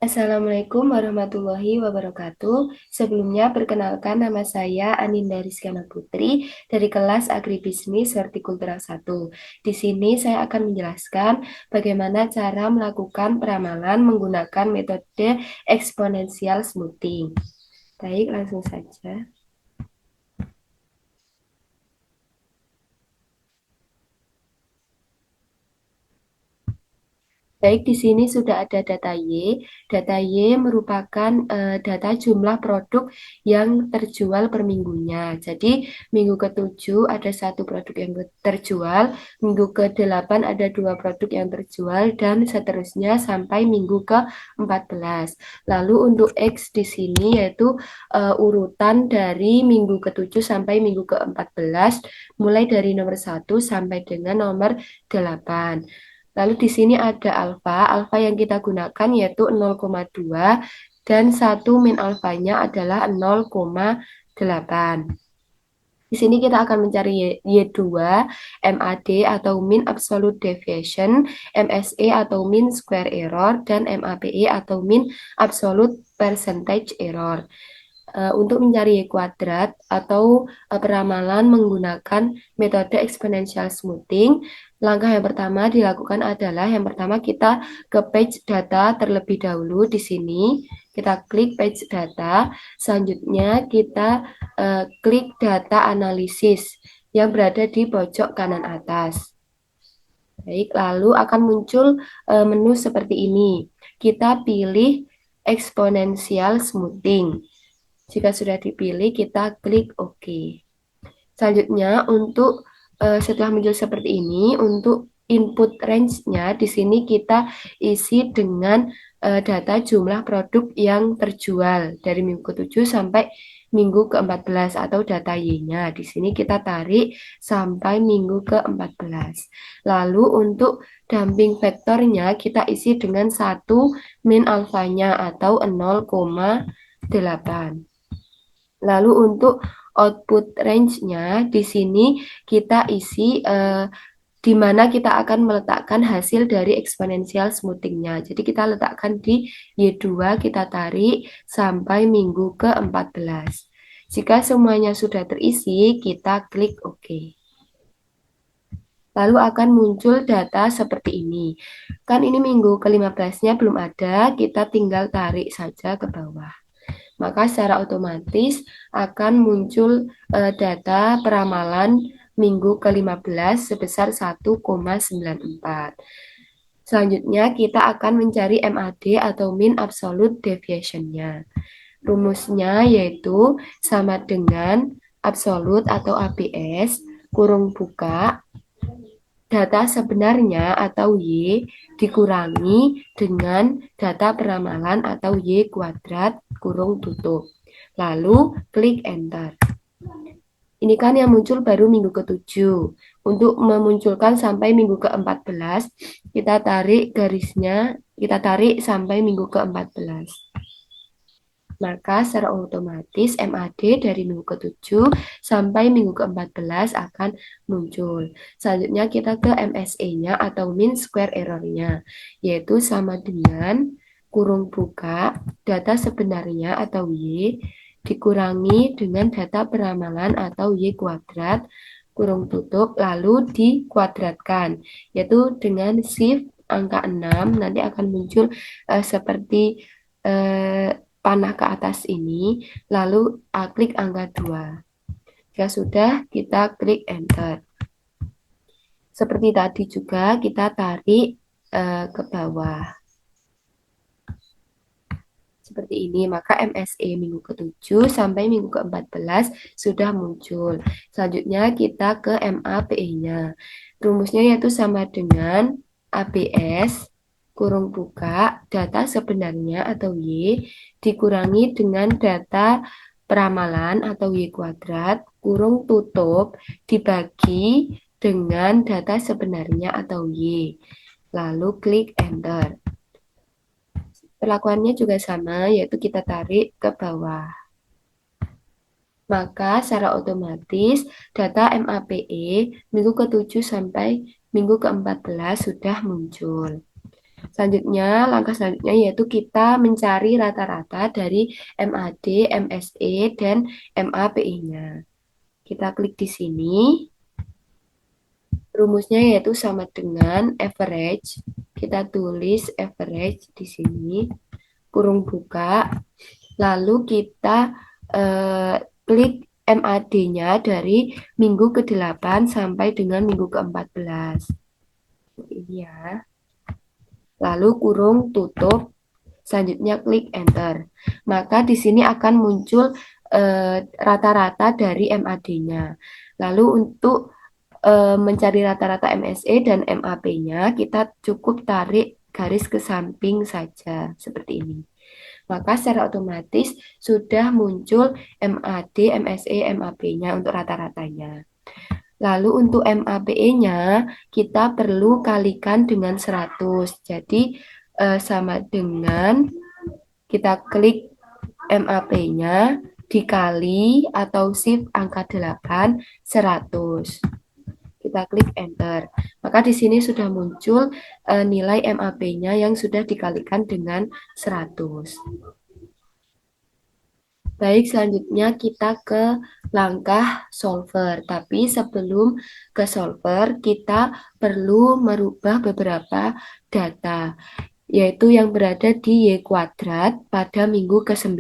Assalamualaikum warahmatullahi wabarakatuh. Sebelumnya, perkenalkan nama saya Aninda Rizkyana Putri dari kelas Agribisnis Hortikultura 1. Di sini saya akan menjelaskan bagaimana cara melakukan peramalan menggunakan metode eksponensial smoothing. Baik, langsung saja. Baik, di sini sudah ada data Y. Data Y merupakan data jumlah produk yang terjual per minggunya. Jadi, minggu ke-7 ada satu produk yang terjual, minggu ke-8 ada dua produk yang terjual, dan seterusnya sampai minggu ke-14. Lalu untuk X di sini yaitu urutan dari minggu ke-7 sampai minggu ke-14, mulai dari nomor 1 sampai dengan nomor 8. Lalu di sini ada alfa. Alfa yang kita gunakan yaitu 0,2 dan satu min alfanya adalah 0,8. Di sini kita akan mencari Y2, MAD atau mean absolute deviation, MSE atau mean square error, dan MAPE atau mean absolute percentage error. Untuk mencari Y kuadrat atau peramalan menggunakan metode exponential smoothing, langkah yang pertama dilakukan adalah yang pertama kita ke page data terlebih dahulu di sini. Kita klik page data, selanjutnya kita klik data analisis yang berada di pojok kanan atas. Baik, lalu akan muncul menu seperti ini. Kita pilih exponential smoothing. Jika sudah dipilih, kita klik OK. Selanjutnya, untuk setelah muncul seperti ini, untuk input range-nya di sini kita isi dengan data jumlah produk yang terjual dari minggu ke-7 sampai minggu ke-14 atau data Y-nya. Di sini kita tarik sampai minggu ke-14. Lalu untuk dumping vektornya kita isi dengan satu min alfanya atau 0,8. Lalu untuk output range-nya di sini kita isi di mana kita akan meletakkan hasil dari exponential smoothing-nya. Jadi kita letakkan di Y2, kita tarik sampai minggu ke-14. Jika semuanya sudah terisi, kita klik OK. Lalu akan muncul data seperti ini. Kan ini minggu ke-15-nya belum ada, kita tinggal tarik saja ke bawah. Maka secara otomatis akan muncul data peramalan minggu ke-15 sebesar 1,94. Selanjutnya kita akan mencari MAD atau mean absolute deviation-nya. Rumusnya yaitu sama dengan absolute atau ABS kurung buka data sebenarnya atau Y dikurangi dengan data peramalan atau Y kuadrat kurung tutup. Lalu klik enter. Ini kan yang muncul baru minggu ke-7. Untuk memunculkan sampai minggu ke-14, kita tarik garisnya, kita tarik sampai minggu ke-14. Maka secara otomatis MAD dari minggu ke-7 sampai minggu ke-14 akan muncul. Selanjutnya kita ke MSE-nya atau mean square error-nya, yaitu sama dengan kurung buka data sebenarnya atau Y dikurangi dengan data peramalan atau Y kuadrat kurung tutup lalu dikuadratkan, yaitu dengan shift angka 6 nanti akan muncul seperti panah ke atas ini, lalu klik angka 2. Jika sudah, kita klik enter. Seperti tadi juga kita tarik ke bawah. Seperti ini, maka MSE minggu ke-7 sampai minggu ke-14 sudah muncul. Selanjutnya kita ke MAPE-nya. Rumusnya yaitu sama dengan ABS kurung buka data sebenarnya atau Y dikurangi dengan data peramalan atau Y kuadrat kurung tutup dibagi dengan data sebenarnya atau Y. Lalu klik enter. Perlakuannya juga sama, yaitu kita tarik ke bawah. Maka secara otomatis data MAPE minggu ke-7 sampai minggu ke-14 sudah muncul. Selanjutnya, langkah selanjutnya yaitu kita mencari rata-rata dari MAD, MSE, dan MAPI-nya. Kita klik di sini. Rumusnya yaitu sama dengan average. Kita tulis average di sini, kurung buka. Lalu kita klik MAD-nya dari minggu ke-8 sampai dengan minggu ke-14. Ini ya. Lalu kurung tutup. Selanjutnya klik enter. Maka di sini akan muncul rata-rata dari MAD-nya. Lalu untuk mencari rata-rata MSE dan MAP-nya, kita cukup tarik garis ke samping saja, seperti ini. Maka secara otomatis sudah muncul MAD, MSE, MAP-nya untuk rata-ratanya. Lalu untuk MAPE-nya, kita perlu kalikan dengan 100. Jadi, sama dengan kita klik MAP-nya dikali atau shift angka 8, 100. Kita klik enter. Maka di sini sudah muncul nilai MAP-nya yang sudah dikalikan dengan 100. Baik, selanjutnya kita ke langkah solver. Tapi sebelum ke solver, kita perlu merubah beberapa data, yaitu yang berada di Y kuadrat pada minggu ke-9.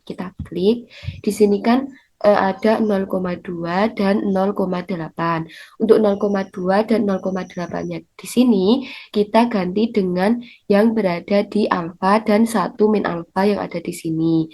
Kita klik. Di sini kan ada 0,2 dan 0,8. Untuk 0,2 dan 0,8-nya di sini kita ganti dengan yang berada di alfa dan 1 min alfa yang ada di sini.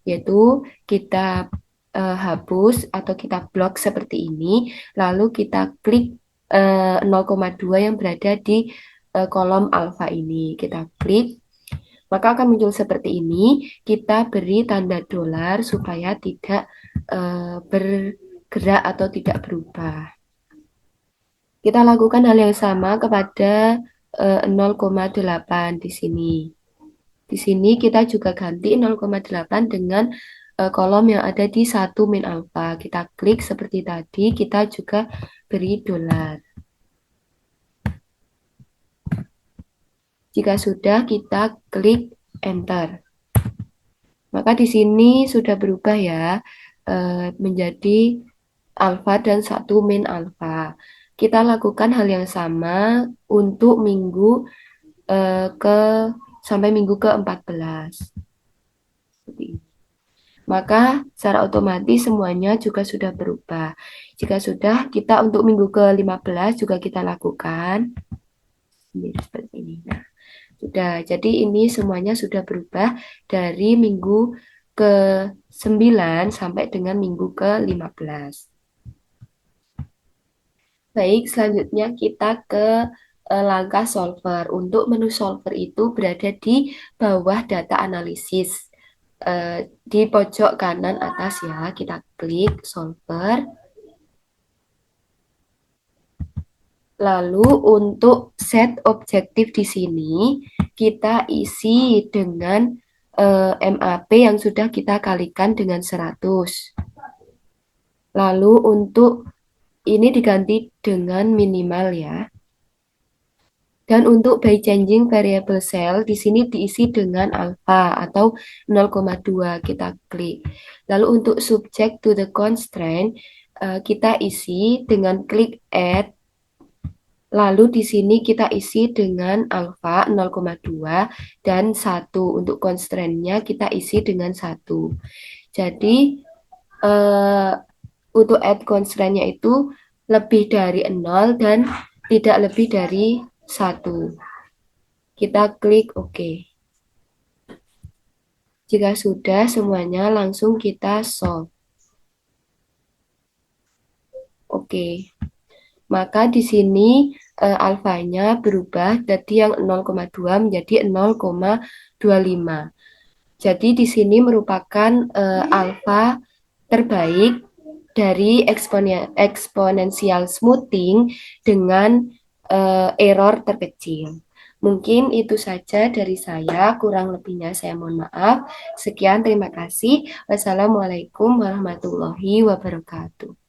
Yaitu kita hapus atau kita blok seperti ini. Lalu kita klik 0,2 yang berada di kolom alfa ini. Kita klik, maka akan muncul seperti ini. Kita beri tanda dolar supaya tidak bergerak atau tidak berubah. Kita lakukan hal yang sama kepada 0,8 di sini. Di sini kita juga ganti 0,8 dengan kolom yang ada di 1 min alfa. Kita klik seperti tadi, kita juga beri dolar. Jika sudah, kita klik enter. Maka di sini sudah berubah ya, menjadi alfa dan 1 min alfa. Kita lakukan hal yang sama untuk minggu sampai minggu ke-14. Seperti ini. Maka secara otomatis semuanya juga sudah berubah. Jika sudah, kita untuk minggu ke-15 juga kita lakukan. Ini seperti ini. Nah, sudah. Jadi ini semuanya sudah berubah dari minggu ke-9 sampai dengan minggu ke-15. Baik, selanjutnya kita ke langkah solver. Untuk menu solver itu berada di bawah data analisis. Di pojok kanan atas ya, kita klik solver. Lalu untuk set objektif di sini, kita isi dengan MAP yang sudah kita kalikan dengan 100. Lalu untuk ini diganti dengan minimal ya. Dan untuk by changing variable cell, di sini diisi dengan alpha atau 0,2, kita klik. Lalu untuk subject to the constraint, kita isi dengan klik add. Lalu di sini kita isi dengan alpha 0,2 dan 1. Untuk constraint-nya kita isi dengan 1. Jadi, untuk add constraint-nya itu lebih dari 0 dan tidak lebih dari 1. Kita klik OK. Jika sudah semuanya langsung kita solve. Oke. Maka di sini alfanya berubah dari yang 0,2 menjadi 0,25. Jadi di sini merupakan alfa terbaik dari exponential smoothing dengan error terkecil. Mungkin itu saja dari saya, kurang lebihnya saya mohon maaf. Sekian, terima kasih. Wassalamualaikum warahmatullahi wabarakatuh.